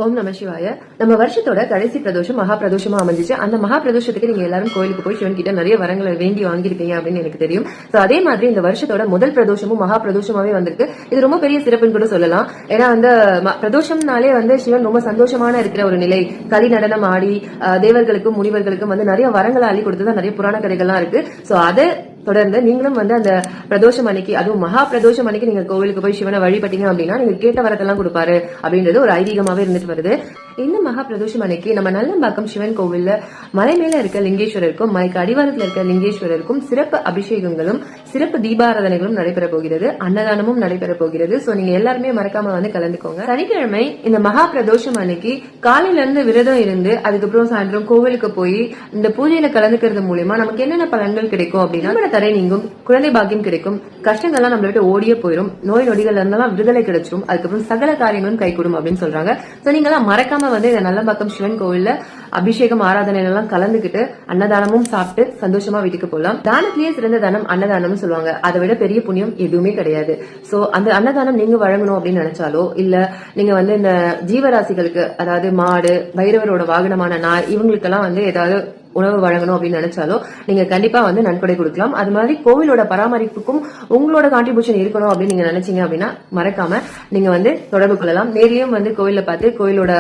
ஓம் நம சிவாய. நம்ம வருஷத்தோட கடைசி பிரதோஷம் மகா பிரதோஷமா அமைஞ்சிச்சு. அந்த மகா பிரதோஷத்துக்கு நீங்க எல்லாரும் கோயிலுக்கு போய் சிவன் கிட்ட நிறைய வரங்களை வேண்டி வாங்கிருப்பீங்க அப்படின்னு எனக்கு தெரியும். சோ அதே மாதிரி இந்த வருஷத்தோட முதல் பிரதோஷமும் மகா பிரதோஷமாவே வந்திருக்கு. இது ரொம்ப பெரிய சிறப்புன்னு கூட சொல்லலாம். ஏன்னா அந்த பிரதோஷம்னாலே சிவன் ரொம்ப சந்தோஷமான இருக்கிற ஒரு நிலை. களி நடனம் ஆடி தேவர்களுக்கும் முனிவர்களுக்கும் நிறைய வரங்களை அள்ளி கொடுத்ததா நிறைய புராண கதைகள்லாம் இருக்கு. சோ அதை தொடர்ந்து நீங்களும் அந்த பிரதோஷம் அன்னைக்கு, அதுவும் மகா பிரதோஷம் அன்னைக்கு நீங்க கோவிலுக்கு போய் சிவனை வழிபட்டீங்க அப்படின்னா நீங்க கேட்ட வரத்தெல்லாம் கொடுப்பாரு அப்படின்றது ஒரு ஐதீகமாவே இருந்துட்டு வருது. இந்த மகா பிரதோஷம் அன்னைக்கு நம்ம நல்லம்பாக்கம் சிவன் கோவில்ல மலை மேல இருக்க லிங்கேஸ்வரருக்கும் மலைக்கு அடிவாரத்தில் இருக்க லிங்கேஸ்வரருக்கும் சிறப்பு அபிஷேகங்களும் சிறப்பு தீபாராதனைகளும் நடைபெற போகிறது. அன்னதானமும் நடைபெற போகிறது. சோ நீங்க எல்லாருமே மறக்காம கலந்துக்கோங்க. சனிக்கிழமை இந்த மகா பிரதோஷம் அன்னைக்கு காலையில இருந்து விரதம் இருந்து அதுக்கப்புறம் சாயந்தரம் கோவிலுக்கு போய் இந்த பூஜையில கலந்துக்கிறது மூலமா நமக்கு என்னென்ன பலன்கள் கிடைக்கும் அப்படின்னா தடை நீங்கும், குழந்தை பாக்கியம் கிடைக்கும், கஷ்டங்கள்லாம் நம்மள விட்டு ஓடியே போயிடும், நோய் நொடிகள் இருந்தாலும் விடுதலை கிடைச்சிடும், அதுக்கப்புறம் சகல காரியங்களும் கைகூடும் அப்படின்னு சொல்றாங்க. சோ நீங்க மறக்காம இந்த நல்லம்பாக்கம் சிவன் கோவில்ல அபிஷேகம் ஆராதனை எல்லாம் கலந்துகிட்டு அன்னதானமும் சாப்பிட்டு சந்தோஷமா வீட்டுக்கு போகலாம். தானத்திலேயே சிறந்த தானம் அன்னதானம் சொல்லுவாங்க. அதை விட பெரிய புண்ணியம் எதுவுமே கிடையாது. சோ அந்த அன்னதானம் நீங்க வழங்கணும் அப்படின்னு நினைச்சாலோ இல்ல நீங்க இந்த ஜீவராசிகளுக்கு, அதாவது மாடு, பைரவரோட வாகனமான நாய், இவங்களுக்கெல்லாம் ஏதாவது உணவு வழங்கணும் அப்படின்னு நினைச்சாலோ நீங்க கண்டிப்பா நன்கொடை கொடுக்கலாம். அது மாதிரி கோவிலோட பராமரிப்புக்கும் உங்களோட கான்ட்ரிபியூஷன் இருக்கணும் அப்படின்னு நீங்க நினைச்சீங்க அப்படின்னா மறக்காம நீங்க தொடர்பு கொள்ளலாம். நேர்லயும் கோவில பார்த்து கோவிலோட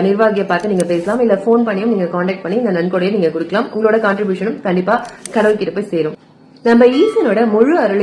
நிர்வாகியை பார்த்து நீங்க பேசலாம். இல்ல போன் பண்ணியும் நீங்க கான்டாக்ட் பண்ணி இந்த நன்கொடையை நீங்க கொடுக்கலாம். உங்களோட கான்ட்ரிபியூஷனும் கண்டிப்பா கடவுள்கிட்ட போய் சேரும். நம்ம ஈசனோட முழு அருள்